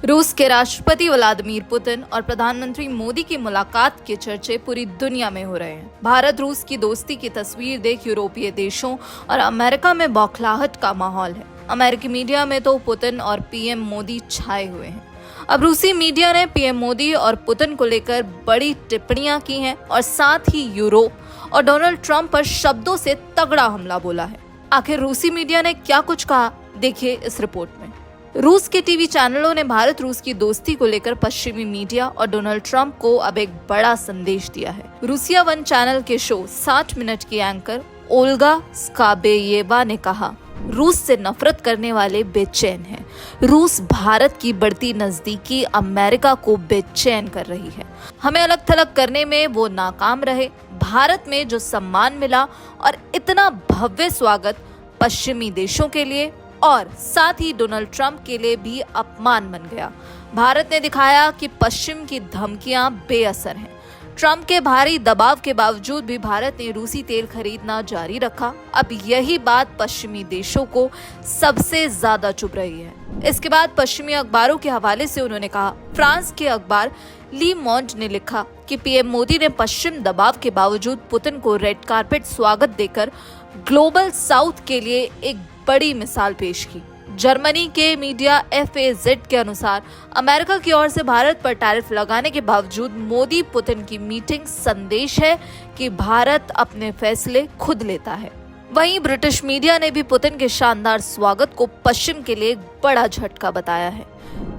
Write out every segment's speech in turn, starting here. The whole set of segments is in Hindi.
रूस के राष्ट्रपति व्लादिमीर पुतिन और प्रधानमंत्री मोदी की मुलाकात के चर्चे पूरी दुनिया में हो रहे हैं। भारत रूस की दोस्ती की तस्वीर देख यूरोपीय देशों और अमेरिका में बौखलाहट का माहौल है। अमेरिकी मीडिया में तो पुतिन और पीएम मोदी छाए हुए हैं। अब रूसी मीडिया ने पीएम मोदी और पुतिन को लेकर बड़ी टिप्पणियां की हैं और साथ ही यूरोप और डोनाल्ड ट्रंप पर शब्दों से तगड़ा हमला बोला है। आखिर रूसी मीडिया ने क्या कुछ कहा, देखिए इस रिपोर्ट में। रूस के टीवी चैनलों ने भारत रूस की दोस्ती को लेकर पश्चिमी मीडिया और डोनाल्ड ट्रंप को अब एक बड़ा संदेश दिया है। रूसिया वन चैनल के शो 60 मिनट की एंकर ओल्गा स्काबेयेवा ने कहा, रूस से नफरत करने वाले बेचैन हैं। रूस भारत की बढ़ती नजदीकी अमेरिका को बेचैन कर रही है। हमें अलग थलग करने में वो नाकाम रहे। भारत में जो सम्मान मिला और इतना भव्य स्वागत पश्चिमी देशों के लिए और साथ ही डोनाल्ड ट्रंप के लिए भी अपमान बन गया। भारत ने दिखाया कि पश्चिम की धमकियां बेअसर हैं। ट्रंप के भारी दबाव के बावजूद भी भारत ने रूसी तेल खरीदना जारी रखा। अब यही बात पश्चिमी देशों को सबसे ज्यादा चुभ रही है। इसके बाद पश्चिमी अखबारों के हवाले से उन्होंने कहा, फ्रांस के अखबार ली मोंड ने लिखा कि पीएम मोदी ने पश्चिम दबाव के बावजूद पुतिन को रेड कार्पेट स्वागत देकर ग्लोबल साउथ के लिए एक बड़ी मिसाल पेश की। जर्मनी के मीडिया FAZ के अनुसार अमेरिका की ओर से भारत पर टैरिफ लगाने के बावजूद मोदी पुतिन की मीटिंग संदेश है कि भारत अपने फैसले खुद लेता है। वहीं ब्रिटिश मीडिया ने भी पुतिन के शानदार स्वागत को पश्चिम के लिए एक बड़ा झटका बताया है।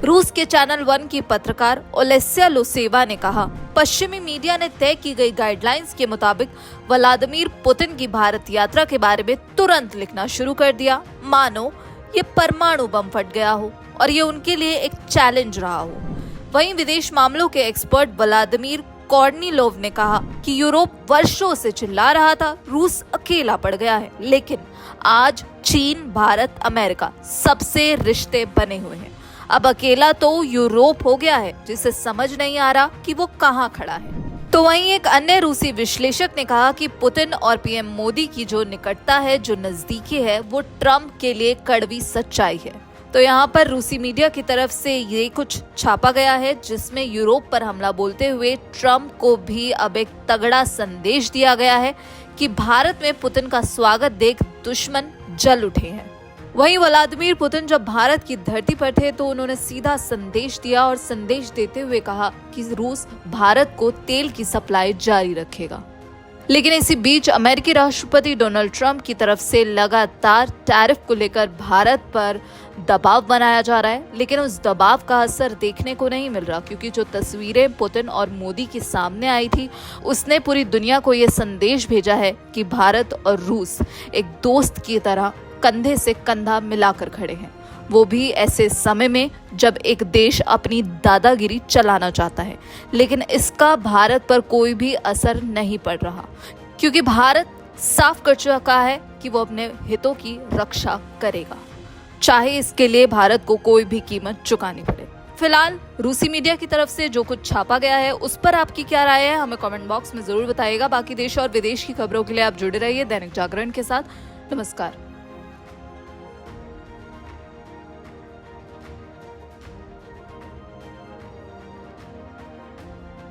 रूस के चैनल 1 की पत्रकार ओलेस्या लोसेवा ने कहा, पश्चिमी मीडिया ने तय की गई गाइडलाइंस के मुताबिक व्लादिमीर पुतिन की भारत यात्रा के बारे में तुरंत लिखना शुरू कर दिया, मानो ये परमाणु बम फट गया हो और ये उनके लिए एक चैलेंज रहा हो। वहीं विदेश मामलों के एक्सपर्ट व्लादिमीर कॉर्निलोव ने कहा कि यूरोप वर्षों से चिल्ला रहा था रूस अकेला पड़ गया है, लेकिन आज चीन, भारत, अमेरिका सबसे रिश्ते बने हुए हैं। अब अकेला तो यूरोप हो गया है, जिसे समझ नहीं आ रहा कि वो कहाँ खड़ा है। तो वहीं एक अन्य रूसी विश्लेषक ने कहा कि पुतिन और पीएम मोदी की जो निकटता है, जो नजदीकी है, वो ट्रंप के लिए कड़वी सच्चाई है। तो यहाँ पर रूसी मीडिया की तरफ से ये कुछ छापा गया है, जिसमें यूरोप पर हमला बोलते हुए ट्रंप को भी अब एक तगड़ा संदेश दिया गया है कि भारत में पुतिन का स्वागत देख दुश्मन जल उठे हैं। वहीं व्लादिमीर पुतिन जब भारत की धरती पर थे तो उन्होंने सीधा संदेश दिया और संदेश देते हुए कहा कि रूस भारत को तेल की सप्लाई जारी रखेगा। लेकिन इसी बीच अमेरिकी राष्ट्रपति डोनाल्ड ट्रंप की तरफ से लगातार टैरिफ को लेकर भारत पर दबाव बनाया जा रहा है, लेकिन उस दबाव का असर देखने को नहीं मिल रहा, क्योंकि जो तस्वीरें पुतिन और मोदी के सामने आई थी उसने पूरी दुनिया को ये संदेश भेजा है कि भारत और रूस एक दोस्त की तरह कंधे से कंधा मिलाकर खड़े हैं, वो भी ऐसे समय में जब एक देश अपनी दादागिरी चलाना चाहता है। लेकिन इसका भारत पर कोई भी असर नहीं पड़ रहा, क्योंकि भारत साफ कर चुका है कि वो अपने हितों की रक्षा करेगा, चाहे इसके लिए भारत को कोई भी कीमत चुकानी पड़े। फिलहाल रूसी मीडिया की तरफ से जो कुछ छापा गया है उस पर आपकी क्या राय है, हमें कमेंट बॉक्स में जरूर बताइएगा। बाकी देश और विदेश की खबरों के लिए आप जुड़े रहिए दैनिक जागरण के साथ। नमस्कार।